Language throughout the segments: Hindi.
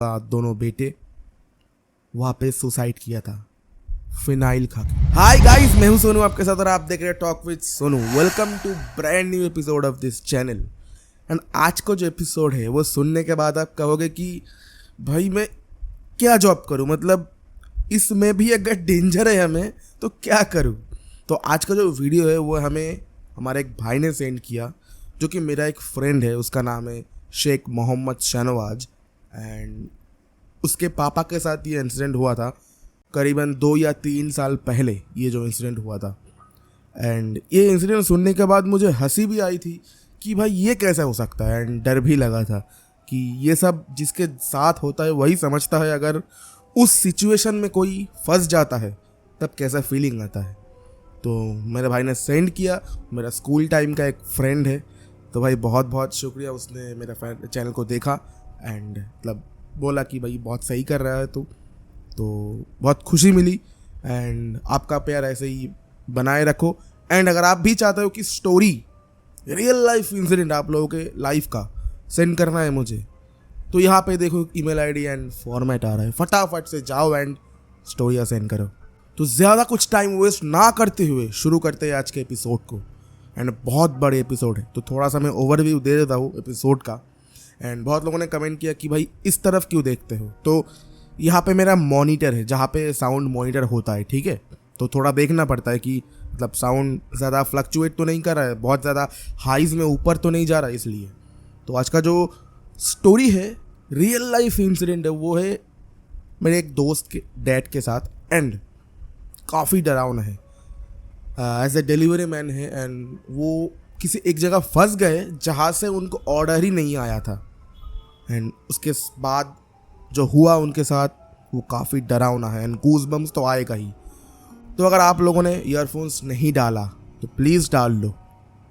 दोनों बेटे वहाँ पे सुसाइड किया था फिनाइल खा के। हाय गाइस, मैं हूँ सोनू आपके साथ और आप देख रहे हैं talk with Sonu. Welcome to brand new episode of this channel. And आज का जो एपिसोड है वो सुनने के बाद आप कहोगे कि भाई मैं क्या जॉब करूँ, मतलब इसमें भी अगर डेंजर है हमें तो क्या करूँ। तो आज का जो वीडियो है वो हमें हमारे एक भाई ने सेंड किया, जो कि मेरा एक फ्रेंड है, उसका नाम है शेख मोहम्मद शाहनवाज। एंड उसके पापा के साथ ये इंसिडेंट हुआ था करीबन 2 या 3 साल पहले, ये जो इंसिडेंट हुआ था। एंड ये इंसिडेंट सुनने के बाद मुझे हंसी भी आई थी कि भाई ये कैसे हो सकता है, एंड डर भी लगा था कि ये सब जिसके साथ होता है वही समझता है, अगर उस सिचुएशन में कोई फंस जाता है तब कैसा फीलिंग आता है। तो मेरे भाई ने सेंड किया, मेरा स्कूल टाइम का एक फ्रेंड है, तो भाई बहुत बहुत शुक्रिया, उसने मेरा चैनल को देखा एंड मतलब बोला कि भाई बहुत सही कर रहा है तो बहुत खुशी मिली। एंड आपका प्यार ऐसे ही बनाए रखो। एंड अगर आप भी चाहते हो कि स्टोरी, रियल लाइफ इंसिडेंट आप लोगों के लाइफ का सेंड करना है मुझे, तो यहाँ पे देखो ईमेल आईडी एंड फॉर्मेट आ रहा है, फटाफट से जाओ एंड स्टोरियाँ सेंड करो। तो ज़्यादा कुछ टाइम वेस्ट ना करते हुए शुरू करते हैं आज के एपिसोड को। एंड बहुत बड़े एपिसोड है तो थोड़ा सा मैं ओवरव्यू दे देता हूँ एपिसोड का। एंड बहुत लोगों ने कमेंट किया कि भाई इस तरफ क्यों देखते हो, तो यहाँ पे मेरा मॉनिटर है जहाँ पे साउंड मॉनिटर होता है, ठीक है। तो थोड़ा देखना पड़ता है कि मतलब साउंड ज़्यादा फ्लक्चुएट तो नहीं कर रहा है, बहुत ज़्यादा हाइज में ऊपर तो नहीं जा रहा है, इसलिए। तो आज का जो स्टोरी है, रियल लाइफ इंसिडेंट है, वो है मेरे एक दोस्त के डैड के साथ। एंड काफ़ी डरावना है। एज ए डिलीवरी मैन है एंड वो किसी एक जगह फंस गए जहाँ से उनको ऑर्डर ही नहीं आया था। एंड उसके बाद जो हुआ उनके साथ वो काफ़ी डरावना है एंड गूज बम्स तो आएगा ही। तो अगर आप लोगों ने ईयरफोन्स नहीं डाला तो प्लीज़ डाल लो।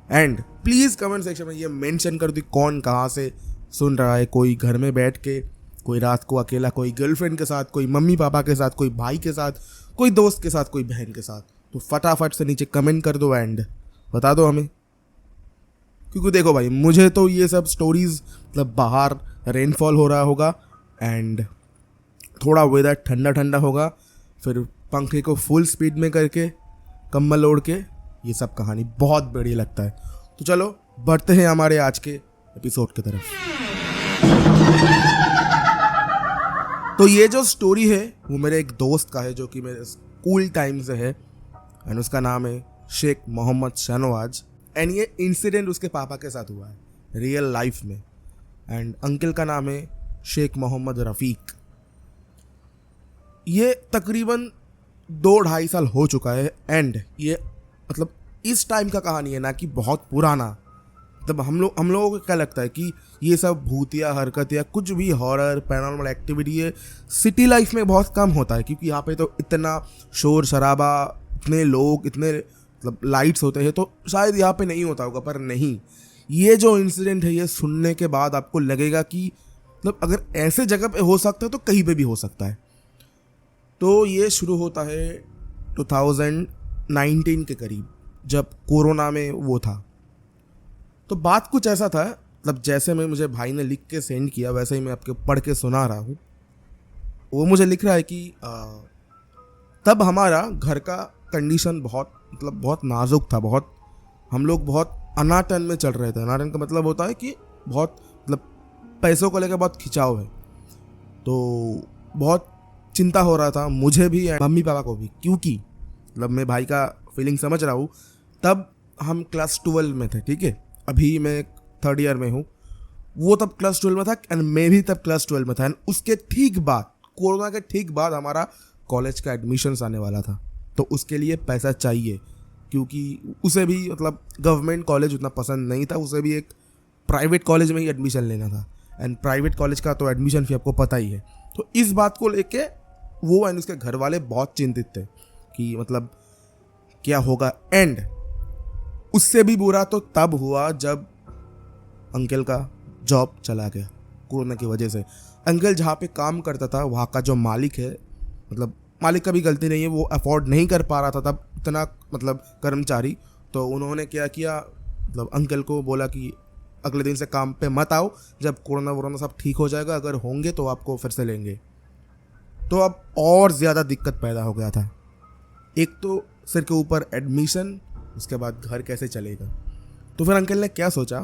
एंड प्लीज़ कमेंट सेक्शन में ये मेंशन कर दो कौन कहाँ से सुन रहा है, कोई घर में बैठ के, कोई रात को अकेला, कोई गर्लफ्रेंड के साथ, कोई मम्मी पापा के साथ, कोई भाई के साथ, कोई दोस्त के साथ, कोई बहन के साथ। तो फटाफट से नीचे कमेंट कर दो एंड बता दो हमें, क्योंकि देखो भाई मुझे तो ये सब स्टोरीज़ मतलब बाहर रेनफॉल हो रहा होगा एंड थोड़ा वेदर ठंडा ठंडा होगा, फिर पंखे को फुल स्पीड में करके कम्बल ओढ़ के, ये सब कहानी बहुत बढ़िया लगता है। तो चलो बढ़ते हैं हमारे आज के एपिसोड की तरफ। तो ये जो स्टोरी है वो मेरे एक दोस्त का है, जो कि मेरे स्कूल टाइम से है एंड उसका नाम है शेख मोहम्मद शाहनवाज। एंड ये इंसिडेंट उसके पापा के साथ हुआ है रियल लाइफ में। एंड अंकल का नाम है शेख मोहम्मद रफ़ीक। ये तकरीबन 2-2.5 साल हो चुका है। एंड ये मतलब इस टाइम का कहानी है ना कि बहुत पुराना। तब हम लोगों को क्या लगता है कि ये सब भूतिया हरकत या कुछ भी हॉरर पैरानॉर्मल एक्टिविटी है सिटी लाइफ में बहुत कम होता है, क्योंकि यहाँ पे तो इतना शोर शराबा, इतने लोग, इतने मतलब लाइट्स होते हैं, तो शायद यहाँ पे नहीं होता होगा। पर नहीं, ये जो इंसिडेंट है ये सुनने के बाद आपको लगेगा कि मतलब अगर ऐसे जगह पे हो सकता है तो कहीं पे भी हो सकता है। तो ये शुरू होता है 2019 के करीब, जब कोरोना में वो था। तो बात कुछ ऐसा था, मतलब जैसे मुझे भाई ने लिख के सेंड किया वैसे ही मैं आपके पढ़ के सुना रहा हूँ। वो मुझे लिख रहा है कि तब हमारा घर का कंडीशन बहुत नाजुक था, बहुत हम लोग बहुत अनाटन में चल रहे थे। अनाटन का मतलब होता है कि बहुत मतलब पैसों को लेकर बहुत खिंचाव है, तो बहुत चिंता हो रहा था मुझे भी एंड मम्मी पापा को भी, क्योंकि मतलब मैं भाई का फीलिंग समझ रहा हूँ। तब हम क्लास 12 में थे, ठीक है, अभी मैं 3rd ईयर में हूँ, वो तब क्लास 12 में था एंड मैं भी तब क्लास 12 में था। एंड उसके ठीक बाद, कोरोना के ठीक बाद हमारा कॉलेज का एडमिशन्स आने वाला था, तो उसके लिए पैसा चाहिए, क्योंकि उसे भी मतलब गवर्नमेंट कॉलेज उतना पसंद नहीं था, उसे भी एक प्राइवेट कॉलेज में ही एडमिशन लेना था। एंड प्राइवेट कॉलेज का तो एडमिशन फी आपको पता ही है। तो इस बात को लेके वो एंड उसके घर वाले बहुत चिंतित थे कि मतलब क्या होगा। एंड उससे भी बुरा तो तब हुआ जब अंकल का जॉब चला गया कोरोना की वजह से। अंकल जहाँ पे काम करता था वहाँ का जो मालिक है, मतलब मालिक का भी गलती नहीं है, वो अफोर्ड नहीं कर पा रहा था तब इतना मतलब कर्मचारी। तो उन्होंने क्या किया, मतलब अंकल को बोला कि अगले दिन से काम पे मत आओ, जब कोरोना वोरोना सब ठीक हो जाएगा, अगर होंगे तो आपको फिर से लेंगे। तो अब और ज़्यादा दिक्कत पैदा हो गया था। एक तो सिर के ऊपर एडमिशन, उसके बाद घर कैसे चलेगा। तो फिर अंकल ने क्या सोचा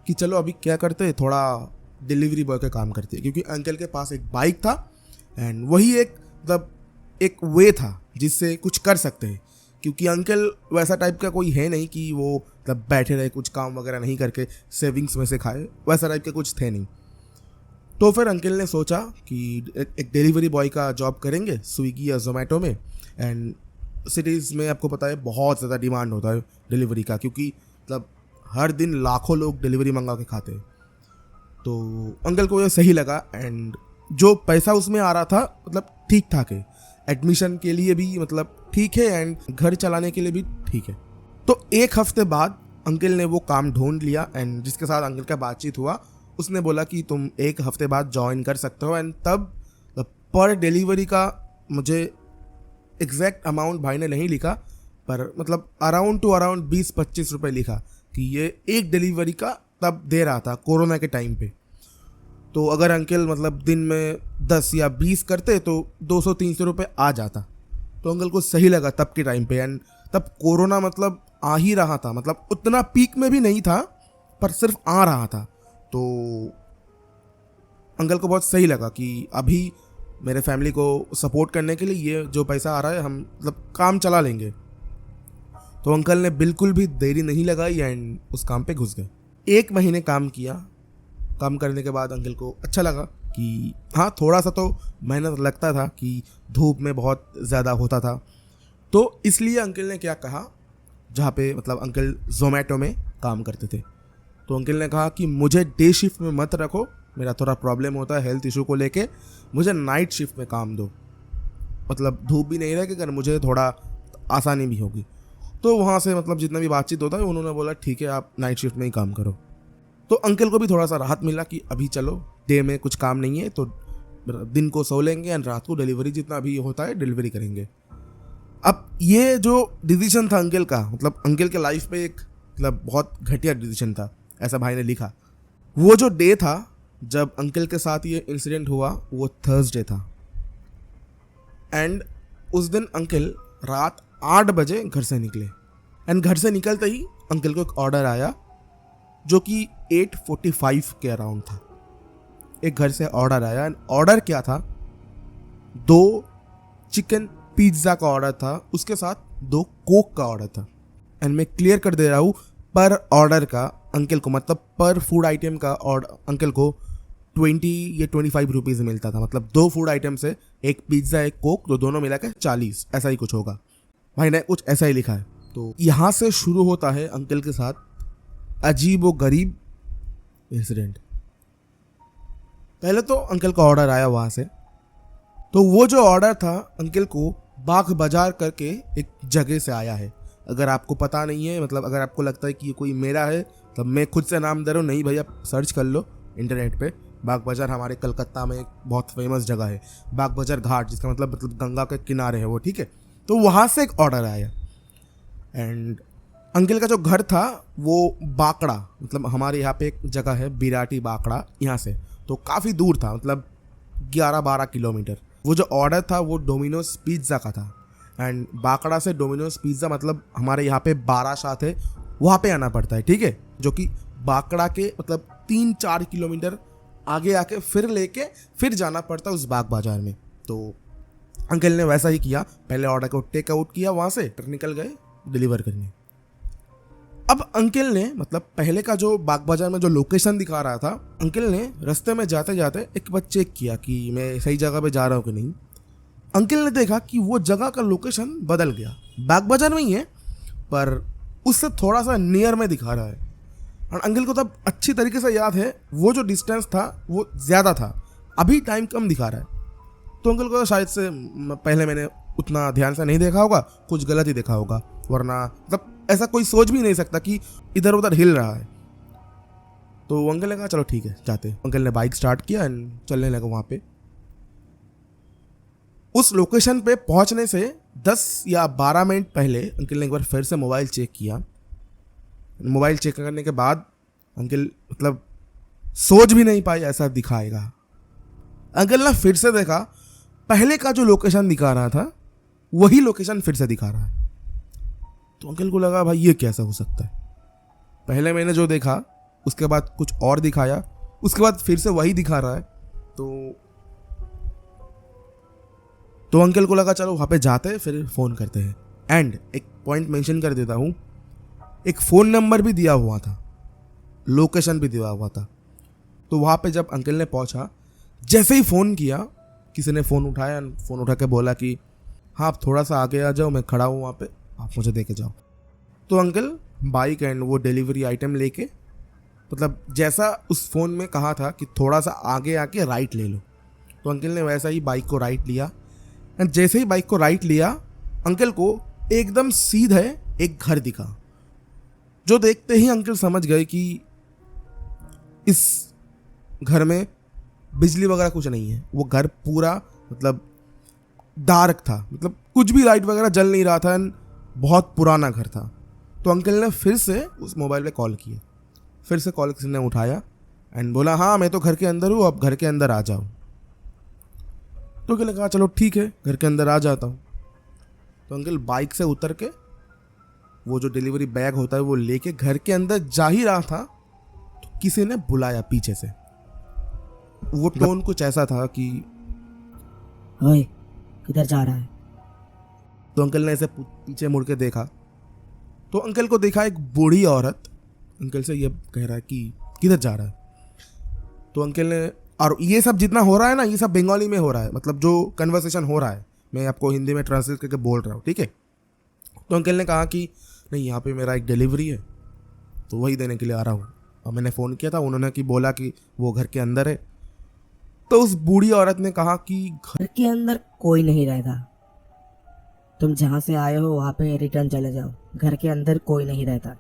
कि चलो अभी क्या करते हैं, थोड़ा डिलीवरी बॉय का काम करते हैं, क्योंकि अंकल के पास एक बाइक था एंड वही एक मतलब एक वे था जिससे कुछ कर सकते हैं, क्योंकि अंकल वैसा टाइप का कोई है नहीं कि वो मतलब बैठे रहे कुछ काम वगैरह नहीं करके सेविंग्स में से खाए, वैसा टाइप के कुछ थे नहीं। तो फिर अंकल ने सोचा कि एक डिलीवरी बॉय का जॉब करेंगे स्विगी या जोमेटो में। एंड सिटीज़ में आपको पता है बहुत ज़्यादा डिमांड होता है डिलीवरी का, क्योंकि मतलब हर दिन लाखों लोग डिलीवरी मंगा के खाते हैं। तो अंकल को ये सही लगा एंड जो पैसा उसमें आ रहा था मतलब ठीक ठाक है, एडमिशन के लिए भी मतलब ठीक है एंड घर चलाने के लिए भी ठीक है। तो एक हफ्ते बाद अंकल ने वो काम ढूंढ लिया एंड जिसके साथ अंकल का बातचीत हुआ उसने बोला कि तुम एक हफ्ते बाद ज्वाइन कर सकते हो। एंड तब पर डिलीवरी का मुझे एग्जैक्ट अमाउंट भाई ने नहीं लिखा, पर मतलब अराउंड 20-25 रुपये लिखा कि ये एक डिलीवरी का तब दे रहा था कोरोना के टाइम पे। तो अगर अंकल मतलब दिन में 10 या 20 करते तो 200-300 रुपये आ जाता। तो अंकल को सही लगा तब के टाइम पे। एंड तब कोरोना मतलब आ ही रहा था, मतलब उतना पीक में भी नहीं था पर सिर्फ आ रहा था। तो अंकल को बहुत सही लगा कि अभी मेरे फैमिली को सपोर्ट करने के लिए ये जो पैसा आ रहा है हम मतलब काम चला लेंगे। तो अंकल ने बिल्कुल भी देरी नहीं लगाई एंड उस काम पे घुस गए। 1 महीने काम किया। काम करने के बाद अंकल को अच्छा लगा कि हाँ थोड़ा सा तो मेहनत लगता था कि धूप में बहुत ज़्यादा होता था। तो इसलिए अंकल ने क्या कहा, जहाँ पे मतलब अंकल जोमेटो में काम करते थे, तो अंकल ने कहा कि मुझे डे शिफ्ट में मत रखो, मेरा थोड़ा प्रॉब्लम होता है हेल्थ इशू को लेके, मुझे नाइट शिफ्ट में काम दो, मतलब धूप भी नहीं रहेगी, मुझे थोड़ा आसानी भी होगी। तो वहाँ से मतलब जितना भी बातचीत होता है उन्होंने बोला ठीक है आप नाइट शिफ्ट में ही काम करो। तो अंकल को भी थोड़ा सा राहत मिला कि अभी चलो डे में कुछ काम नहीं है तो दिन को सो लेंगे एंड रात को डिलीवरी जितना भी होता है डिलीवरी करेंगे। अब ये जो डिसीजन था अंकल का, मतलब अंकल के लाइफ पे एक मतलब बहुत घटिया डिसीजन था, ऐसा भाई ने लिखा। वो जो डे था जब अंकल के साथ ये इंसिडेंट हुआ वो थर्सडे था एंड उस दिन अंकल रात 8 बजे घर से निकले एंड घर से निकलते ही अंकल को एक ऑर्डर आया जो कि 8:45 के अराउंड था। एक घर से ऑर्डर आया एंड ऑर्डर क्या था, 2 चिकन पिज्ज़ा का ऑर्डर था, उसके साथ 2 कोक का ऑर्डर था। एंड मैं क्लियर कर दे रहा हूँ, पर ऑर्डर का अंकल को मतलब पर फूड आइटम का ऑर्डर अंकल को 20 या 25 रुपीज़ मिलता था। मतलब 2 फूड आइटम से एक पिज्ज़ा एक कोक, तो दोनों मिला के 40 ऐसा ही कुछ होगा। भाई ने कुछ ऐसा ही लिखा है। तो यहाँ से शुरू होता है अंकल के साथ अजीब व गरीब इंसिडेंट। पहले तो अंकल का ऑर्डर आया वहाँ से, तो वो जो ऑर्डर था अंकल को बाग बाजार करके एक जगह से आया है। अगर आपको पता नहीं है, मतलब अगर आपको लगता है कि ये कोई मेरा है, तब मैं खुद से नाम दे रहा हूँ, नहीं भाई आप सर्च कर लो इंटरनेट पे। बाग बाजार हमारे कलकत्ता में एक बहुत फेमस जगह है, बाग बाजार घाट, जिसका मतलब गंगा के किनारे है वो, ठीक है। तो वहाँ से एक ऑर्डर आया एंड अंकल का जो घर था वो बाकड़ा, मतलब हमारे यहाँ पे एक जगह है बिराटी बाकड़ा, यहाँ से तो काफ़ी दूर था, मतलब 11-12 किलोमीटर। वो जो ऑर्डर था वो डोमिनोज पिज़्ज़ा का था एंड बाकड़ा से डोमिनोज पिज़्ज़ा मतलब हमारे यहाँ पे 12 शात है, वहाँ पे आना पड़ता है, ठीक है, जो कि बाकड़ा के मतलब 3-4 किलोमीटर आगे आके फिर लेके फिर जाना पड़ता है उस बाग बाजार में। तो अंकल ने वैसा ही किया, पहले ऑर्डर को टेक आउट किया, वहाँ से फिर निकल गए डिलीवर करने। अब अंकल ने मतलब पहले का जो बाग बाजार में जो लोकेशन दिखा रहा था, अंकल ने रास्ते में जाते जाते एक बार चेक किया कि मैं सही जगह पे जा रहा हूँ कि नहीं। अंकल ने देखा कि वो जगह का लोकेशन बदल गया, बाग बाजार में ही है पर उससे थोड़ा सा नियर में दिखा रहा है। और अंकल को तब अच्छी तरीके से याद है वो जो डिस्टेंस था वो ज़्यादा था, अभी टाइम कम दिखा रहा है। तो अंकल को शायद से पहले मैंने उतना ध्यान से नहीं देखा होगा, कुछ गलत ही देखा होगा, वरना मतलब ऐसा कोई सोच भी नहीं सकता कि इधर उधर हिल रहा है। तो अंकल ने कहा चलो ठीक है जाते। अंकल ने बाइक स्टार्ट किया एंड चलने लगा वहाँ पे। उस लोकेशन पे पहुँचने से 10 या 12 मिनट पहले अंकल ने एक बार फिर से मोबाइल चेक किया। मोबाइल चेक करने के बाद अंकल मतलब सोच भी नहीं पाए ऐसा दिखाएगा। अंकल ने फिर से देखा, पहले का जो लोकेशन दिखा रहा था वही लोकेशन फिर से दिखा रहा है। तो अंकल को लगा भाई ये कैसा हो सकता है, पहले मैंने जो देखा उसके बाद कुछ और दिखाया, उसके बाद फिर से वही दिखा रहा है। तो अंकल को लगा चलो वहाँ पे जाते हैं, फिर फ़ोन करते हैं। एंड एक पॉइंट मेंशन कर देता हूँ, एक फ़ोन नंबर भी दिया हुआ था, लोकेशन भी दिया हुआ था। तो वहाँ पे जब अंकल ने पहुँचा, जैसे ही फ़ोन किया, किसी ने फ़ोन उठाया, फ़ोन उठा के बोला कि हाँ आप थोड़ा सा आगे आ जाओ, मैं खड़ा हूँ वहाँ पे, आप मुझे दे के जाओ। तो अंकल बाइक एंड वो डिलीवरी आइटम लेके, मतलब जैसा उस फ़ोन में कहा था कि थोड़ा सा आगे आके राइट ले लो, तो अंकल ने वैसा ही बाइक को राइट लिया। एंड जैसे ही बाइक को राइट लिया, अंकल को एकदम सीधे एक घर दिखा, जो देखते ही अंकल समझ गए कि इस घर में बिजली वगैरह कुछ नहीं है। वो घर पूरा मतलब डार्क था, मतलब कुछ भी लाइट वगैरह जल नहीं रहा था, एंड बहुत पुराना घर था। तो अंकल ने फिर से उस मोबाइल पे कॉल किया, फिर से कॉल किसी ने उठाया एंड बोला हाँ मैं तो घर के अंदर हूँ, अब घर के अंदर आ जाओ। तो अंकल ने कहा चलो ठीक है, घर के अंदर आ जाता हूँ। तो अंकल बाइक से उतर के वो जो डिलीवरी बैग होता है वो लेके घर के अंदर जा ही रहा था, तो किसी ने बुलाया पीछे से। वो टोन कुछ ऐसा था कि ओए किधर जा रहा है? तो अंकल ने ऐसे पीछे मुड़ के देखा, तो अंकल को देखा एक बूढ़ी औरत अंकल से ये कह रहा है कि किधर जा रहा है। तो अंकल ने, और ये सब जितना हो रहा है ना, ये सब बंगाली में हो रहा है, मतलब जो कन्वर्सेशन हो रहा है मैं आपको हिंदी में ट्रांसलेट करके बोल रहा हूँ, ठीक है। तो अंकल ने कहा कि नहीं यहाँ पे मेरा एक डिलीवरी है, तो वही देने के लिए आ रहा हूँ, और मैंने फ़ोन किया था, उन्होंने कि बोला कि वो घर के अंदर है। तो उस बूढ़ी औरत ने कहा कि घर के अंदर कोई नहीं रहता, तुम जहाँ से आए हो वहाँ पे रिटर्न चले जाओ, घर के अंदर कोई नहीं रहता।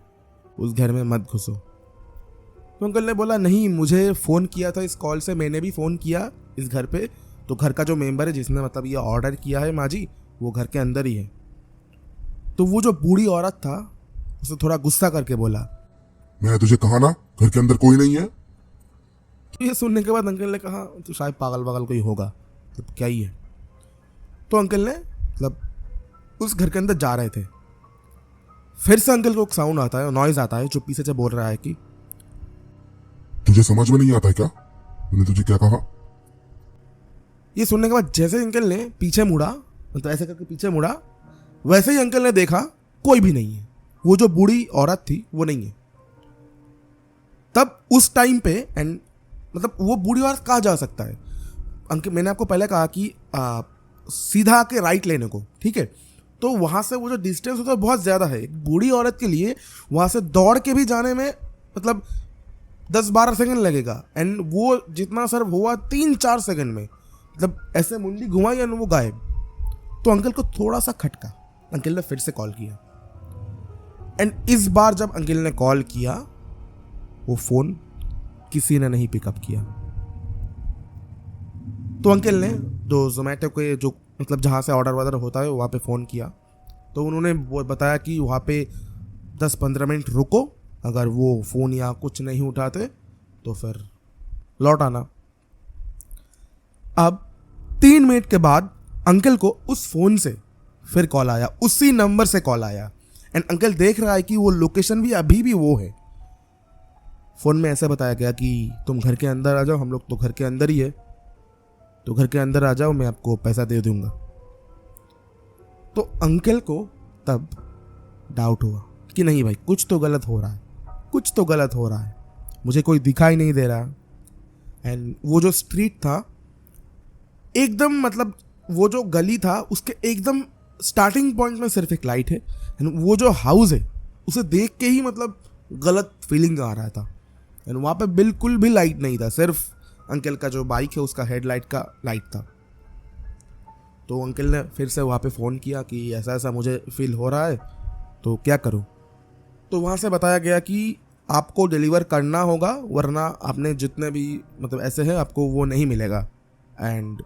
उस घर में मत घुसो। तो अंकल ने बोला नहीं, मुझे फ़ोन किया था इस कॉल से, मैंने भी फ़ोन किया इस घर पे, तो घर का जो मेंबर है जिसने मतलब ये ऑर्डर किया है माँ जी, वो घर के अंदर ही है। तो वो जो बूढ़ी औरत था उसे थोड़ा गुस्सा करके बोला, मैं तुझे कहा ना घर के अंदर कोई नहीं है। ये सुनने के बाद अंकल ने कहा तो शायद पागल वागल कोई होगा, तो क्या ही है। तो अंकल ने मतलब उस घर के अंदर जा रहे थे, फिर से अंकल को एक साउंड आता है, नॉइज आता है, जो पीछे से बोल रहा है कि तुझे समझ में नहीं आता है क्या, मैंने तुझे क्या कहा? ये सुनने के बाद जैसे अंकल ने पीछे मुड़ा, मतलब ऐसे करके पीछे मुड़ा, वैसे ही अंकल ने देखा कोई भी नहीं है, वो जो बूढ़ी औरत थी वो नहीं है। तब उस टाइम पे एंड मतलब वो बूढ़ी औरत कहाँ जा सकता है? अंकल मैंने आपको पहले कहा कि सीधा आके राइट लेने को, ठीक है। तो वहाँ से वो जो डिस्टेंस होता है बहुत ज़्यादा है, एक बूढ़ी औरत के लिए वहाँ से दौड़ के भी जाने में मतलब 10-12 सेकंड लगेगा, एंड वो जितना सर हुआ 3-4 सेकंड में, मतलब ऐसे मुंडी घुमाई एंड वो गायब। तो अंकल को थोड़ा सा खटका, अंकल ने फिर से कॉल किया, एंड इस बार जब अंकल ने कॉल किया वो फ़ोन किसी ने नहीं पिकअप किया। तो अंकल ने जो जोमेटो के जो मतलब जहाँ से ऑर्डर वार्डर होता है वहाँ पे फ़ोन किया, तो उन्होंने वो बताया कि वहाँ पे 10-15 मिनट रुको, अगर वो फ़ोन या कुछ नहीं उठाते तो फिर लौट आना। अब 3 मिनट के बाद अंकल को उस फ़ोन से फिर कॉल आया, उसी नंबर से कॉल आया, एंड अंकल देख रहा है कि वो लोकेशन भी अभी भी वो है। फ़ोन में ऐसा बताया गया कि तुम घर के अंदर आ जाओ, हम लोग तो घर के अंदर ही है, तो घर के अंदर आ जाओ, मैं आपको पैसा दे दूंगा। तो अंकल को तब डाउट हुआ कि नहीं भाई कुछ तो गलत हो रहा है, कुछ तो गलत हो रहा है, मुझे कोई दिखाई नहीं दे रहा। एंड वो जो स्ट्रीट था एकदम मतलब वो जो गली था उसके एकदम स्टार्टिंग पॉइंट में सिर्फ एक लाइट है, एंड वो जो हाउस है उसे देख के ही मतलब गलत फीलिंग आ रहा था, एंड वहाँ पे बिल्कुल भी लाइट नहीं था, सिर्फ अंकल का जो बाइक है उसका हेडलाइट का लाइट था। तो अंकल ने फिर से वहाँ पे फ़ोन किया कि ऐसा ऐसा मुझे फील हो रहा है, तो क्या करूँ। तो वहाँ से बताया गया कि आपको डिलीवर करना होगा, वरना आपने जितने भी मतलब ऐसे हैं आपको वो नहीं मिलेगा। एंड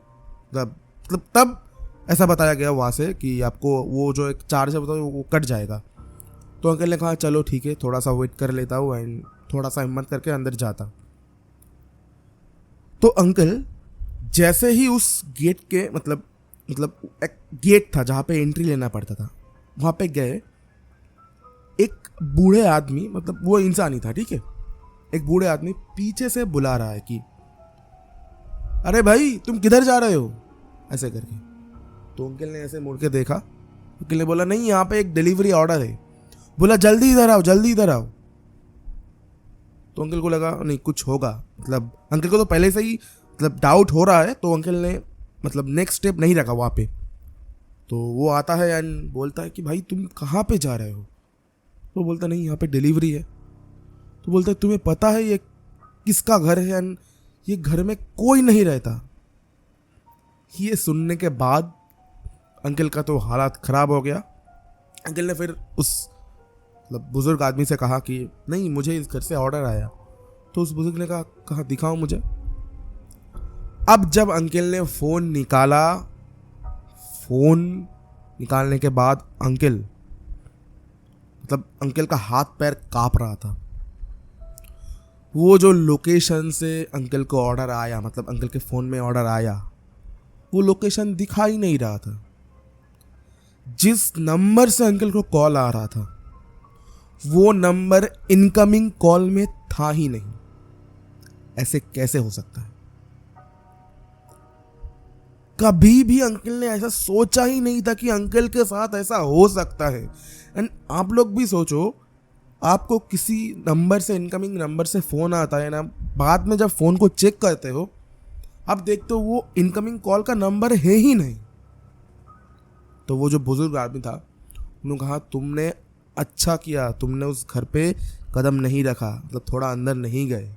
तब ऐसा बताया गया वहाँ से कि आपको वो जो एक चार्ज है वो कट जाएगा। तो अंकल ने कहा चलो ठीक है, थोड़ा सा वेट कर लेता हूँ एंड थोड़ा सा हिम्मत करके अंदर जाता। तो अंकल जैसे ही उस गेट के मतलब एक गेट था जहाँ पे एंट्री लेना पड़ता था, वहाँ पे गए। एक बूढ़े आदमी, मतलब वो इंसान ही था, ठीक है, एक बूढ़े आदमी पीछे से बुला रहा है कि अरे भाई तुम किधर जा रहे हो, ऐसे करके। तो अंकल ने ऐसे मुड़ के देखा। अंकल ने बोला नहीं, यहाँ पे एक डिलीवरी ऑर्डर है। बोला जल्दी इधर आओ, जल्दी इधर आओ। तो अंकल को लगा नहीं कुछ होगा, मतलब अंकल को तो पहले से ही मतलब डाउट हो रहा है। तो अंकल ने मतलब नेक्स्ट स्टेप नहीं रखा वहाँ पे। तो वो आता है एंड बोलता है कि भाई तुम कहाँ पे जा रहे हो। तो बोलता नहीं यहाँ पे डिलीवरी है। तो बोलता है तुम्हें पता है ये किसका घर है एंड ये घर में कोई नहीं रहता। ये सुनने के बाद अंकल का तो हालात खराब हो गया। अंकल ने फिर उस मतलब बुजुर्ग आदमी से कहा कि नहीं मुझे इस घर से ऑर्डर आया। तो उस बुजुर्ग ने कहा दिखाओ मुझे। अब जब अंकल ने फोन निकाला, फोन निकालने के बाद अंकल का हाथ पैर कांप रहा था। वो जो लोकेशन से अंकल को ऑर्डर आया, मतलब अंकल के फ़ोन में ऑर्डर आया, वो लोकेशन दिखाई नहीं रहा था। जिस नंबर से अंकल को कॉल आ रहा था वो नंबर इनकमिंग कॉल में था ही नहीं। ऐसे कैसे हो सकता है? कभी भी अंकल ने ऐसा सोचा ही नहीं था कि अंकल के साथ ऐसा हो सकता है। एंड आप लोग भी सोचो, आपको किसी नंबर से, इनकमिंग नंबर से फ़ोन आता है ना, बाद में जब फ़ोन को चेक करते हो आप देखते हो वो इनकमिंग कॉल का नंबर है ही नहीं। तो वो जो बुजुर्ग आदमी था उन्होंने कहा तुमने अच्छा किया, तुमने उस घर पे कदम नहीं रखा, मतलब थोड़ा अंदर नहीं गए।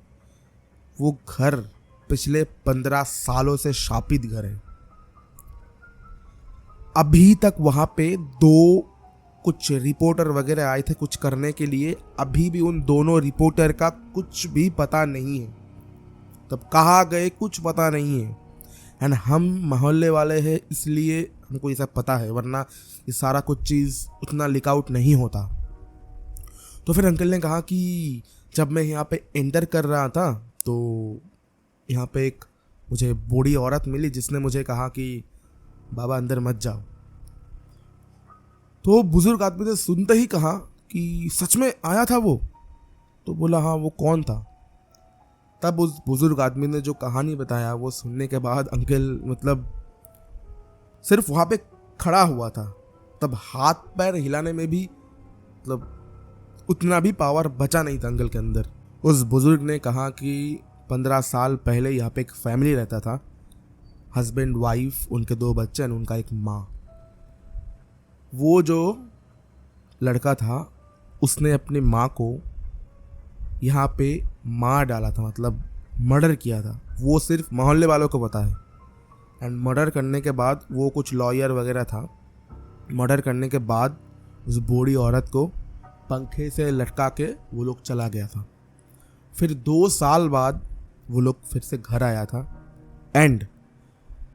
वो घर पिछले 15 सालों से शापित घर है। अभी तक वहाँ पे दो कुछ रिपोर्टर वगैरह आए थे कुछ करने के लिए, अभी भी उन दोनों रिपोर्टर का कुछ भी पता नहीं है। तब कहाँ गए कुछ पता नहीं है। एंड हम मोहल्ले वाले हैं इसलिए हमको ये सब पता है, वरना ये सारा कुछ चीज़ उतना लीक आउट नहीं होता। तो फिर अंकल ने कहा कि जब मैं यहाँ पे एंटर कर रहा था तो यहाँ पे एक मुझे बूढ़ी औरत मिली जिसने मुझे कहा कि बाबा अंदर मत जाओ। तो बुजुर्ग आदमी ने सुनते ही कहा कि सच में आया था वो? तो बोला हाँ, वो कौन था? तब उस बुजुर्ग आदमी ने जो कहानी बताया वो सुनने के बाद अंकल मतलब सिर्फ वहाँ पे खड़ा हुआ था। तब हाथ पैर हिलाने में भी मतलब उतना भी पावर बचा नहीं था अंकल के अंदर। उस बुजुर्ग ने कहा कि 15 साल पहले यहाँ पे एक फैमिली रहता था, हस्बैंड वाइफ, उनके 2 बच्चे और उनका एक माँ। वो जो लड़का था उसने अपनी माँ को यहाँ पे मार डाला था, मतलब मर्डर किया था। वो सिर्फ मोहल्ले वालों को पता है। एंड मर्डर करने के बाद वो कुछ लॉयर वगैरह था, मर्डर करने के बाद उस बूढ़ी औरत को पंखे से लटका के वो लोग चला गया था। फिर 2 साल बाद वो लोग फिर से घर आया था एंड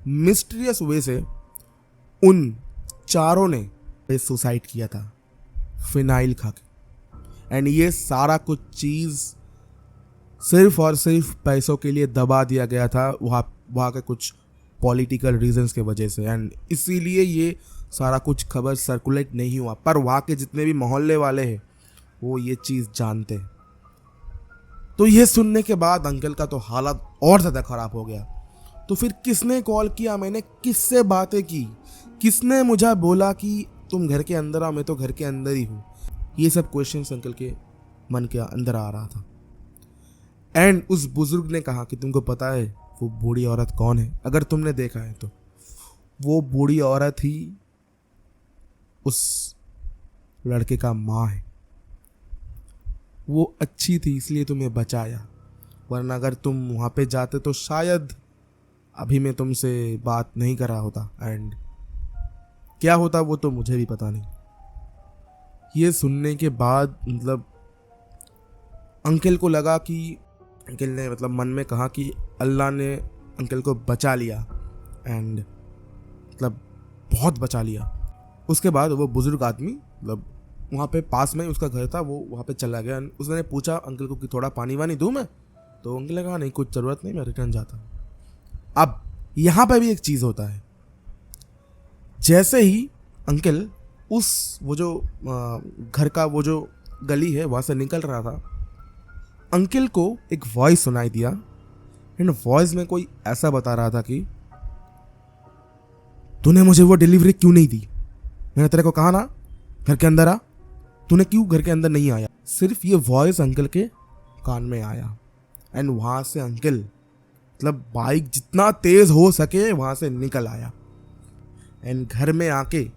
मिस्टीरियस वे से उन चारों ने सुसाइड किया था फिनाइल खा के। एंड ये सारा कुछ चीज़ सिर्फ और सिर्फ पैसों के लिए दबा दिया गया था वहाँ के कुछ पॉलिटिकल रीजंस के वजह से। एंड इसीलिए ये सारा कुछ खबर सर्कुलेट नहीं हुआ, पर वहाँ के जितने भी मोहल्ले वाले हैं वो ये चीज़ जानते हैं। तो ये सुनने के बाद अंकल का तो हालत और ज़्यादा ख़राब हो गया। तो फिर किसने कॉल किया, मैंने किससे बातें की, किसने मुझे बोला कि तुम घर के अंदर आओ, मैं तो घर के अंदर ही हूँ, ये सब क्वेश्चंस अंकल के मन के अंदर आ रहा था। एंड उस बुजुर्ग ने कहा कि तुमको पता है वो बूढ़ी औरत कौन है? अगर तुमने देखा है तो वो बूढ़ी औरत ही उस लड़के का माँ है। वो अच्छी थी इसलिए तुम्हें बचाया, वरना अगर तुम वहाँ पे जाते तो शायद अभी मैं तुमसे बात नहीं कर रहा होता। एंड क्या होता वो तो मुझे भी पता नहीं। ये सुनने के बाद मतलब अंकल को लगा कि अंकल ने मतलब मन में कहा कि अल्लाह ने अंकल को बचा लिया एंड मतलब बहुत बचा लिया। उसके बाद वो बुजुर्ग आदमी मतलब वहाँ पे पास में ही उसका घर था, वो वहाँ पे चला गया। उसने पूछा अंकल को कि थोड़ा पानी वानी दूँ मैं, तो अंकल ने कहा नहीं कुछ ज़रूरत नहीं, मैं रिटर्न जाता हूँ। अब यहाँ पे भी एक चीज़ होता है, जैसे ही अंकल वो जो घर का वो जो गली है वहाँ से निकल रहा था, अंकल को एक वॉइस सुनाई दिया। एंड वॉइस में कोई ऐसा बता रहा था कि तूने मुझे वो डिलीवरी क्यों नहीं दी, मैंने तेरे को कहा ना घर के अंदर आ, तूने क्यों घर के अंदर नहीं आया। सिर्फ ये वॉइस अंकल के कान में आया एंड वहाँ से अंकल मतलब बाइक जितना तेज हो सके वहाँ से निकल आया एंड घर में आके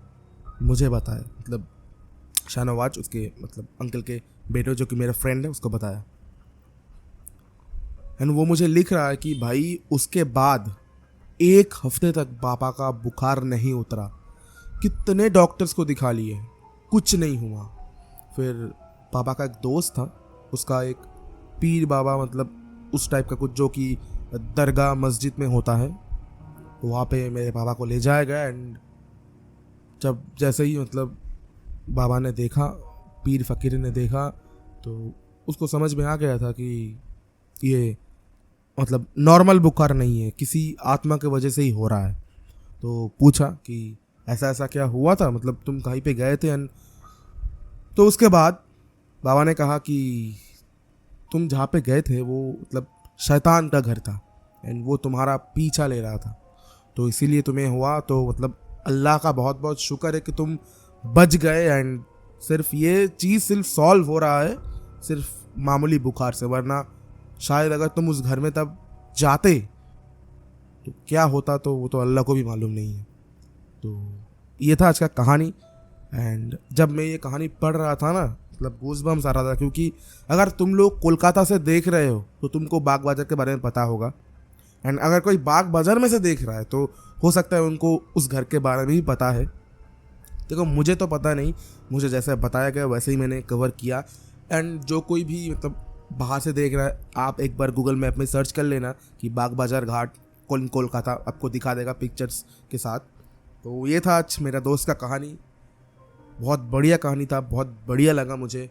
मुझे बताया, मतलब शाहनवाज उसके मतलब अंकल के बेटे जो कि मेरा फ्रेंड है उसको बताया। एंड वो मुझे लिख रहा है कि भाई उसके बाद 1 हफ्ते तक पापा का बुखार नहीं उतरा, कितने डॉक्टर्स को दिखा लिए, कुछ नहीं हुआ। फिर पापा का एक दोस्त था, उसका एक पीर बाबा मतलब उस टाइप का कुछ जो कि दरगाह मस्जिद में होता है, वहाँ पे मेरे पापा को ले जाया गया। एंड जब जैसे ही मतलब बाबा ने देखा, पीर फ़कीर ने देखा, तो उसको समझ में आ गया था कि ये मतलब नॉर्मल बुखार नहीं है, किसी आत्मा के वजह से ही हो रहा है। तो पूछा कि ऐसा ऐसा क्या हुआ था, मतलब तुम कहीं पे गए थे। तो उसके बाद बाबा ने कहा कि तुम जहाँ पे गए थे वो मतलब शैतान का घर था एंड वो तुम्हारा पीछा ले रहा था, तो इसीलिए तुम्हें हुआ। तो मतलब अल्लाह का बहुत बहुत शुक्र है कि तुम बच गए एंड सिर्फ ये चीज़ सिर्फ सॉल्व हो रहा है सिर्फ मामूली बुखार से, वरना शायद अगर तुम उस घर में तब जाते तो क्या होता तो वो तो अल्लाह को भी मालूम नहीं है। तो ये था आज का कहानी। एंड जब मैं ये कहानी पढ़ रहा था ना, मतलब गूज़बम्स आ रहा था, क्योंकि अगर तुम लोग कोलकाता से देख रहे हो तो तुमको बाग बाजार के बारे में पता होगा। एंड अगर कोई बाग बाजार में से देख रहा है तो हो सकता है उनको उस घर के बारे में भी पता है। देखो मुझे तो पता नहीं, मुझे जैसे बताया गया वैसे ही मैंने कवर किया। एंड जो कोई भी मतलब बाहर से देख रहा है, आप एक बार गूगल मैप में सर्च कर लेना कि बाग बाजार घाट कोलकाता, आपको दिखा देगा पिक्चर्स के साथ। तो ये था आज मेरा दोस्त का कहानी, बहुत बढ़िया कहानी था, बहुत बढ़िया लगा मुझे।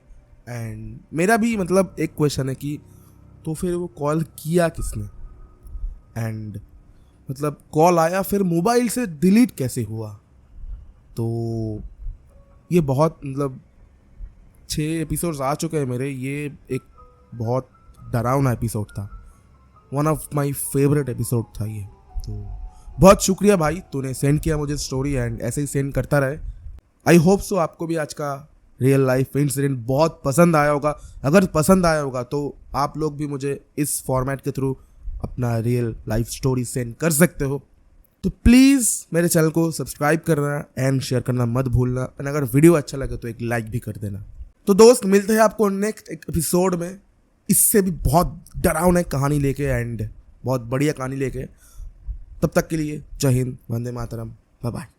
एंड मेरा भी मतलब एक क्वेश्चन है कि तो फिर वो कॉल किया किसने, एंड मतलब कॉल आया फिर मोबाइल से डिलीट कैसे हुआ। तो ये बहुत मतलब 6 एपिसोड्स आ चुके हैं मेरे, ये एक बहुत डरावना एपिसोड था, one of my favourite episode था ये। तो बहुत शुक्रिया भाई, तूने सेंड किया मुझे स्टोरी एंड ऐसे ही सेंड करता रहे। आई होप सो आपको भी आज का रियल लाइफ इंसिडेंट बहुत पसंद आया होगा। अगर पसंद आया होगा तो आप लोग भी मुझे इस फॉर्मेट के थ्रू अपना रियल लाइफ स्टोरी सेंड कर सकते हो। तो प्लीज़ मेरे चैनल को सब्सक्राइब करना एंड शेयर करना मत भूलना, एंड अगर वीडियो अच्छा लगे तो एक लाइक भी कर देना। तो दोस्त मिलते हैं आपको नेक्स्ट एक एपिसोड में, इससे भी बहुत डरावना कहानी लेके एंड बहुत बढ़िया कहानी लेके। तब तक के लिए जय हिंद, वंदे मातरम, बाय बाय।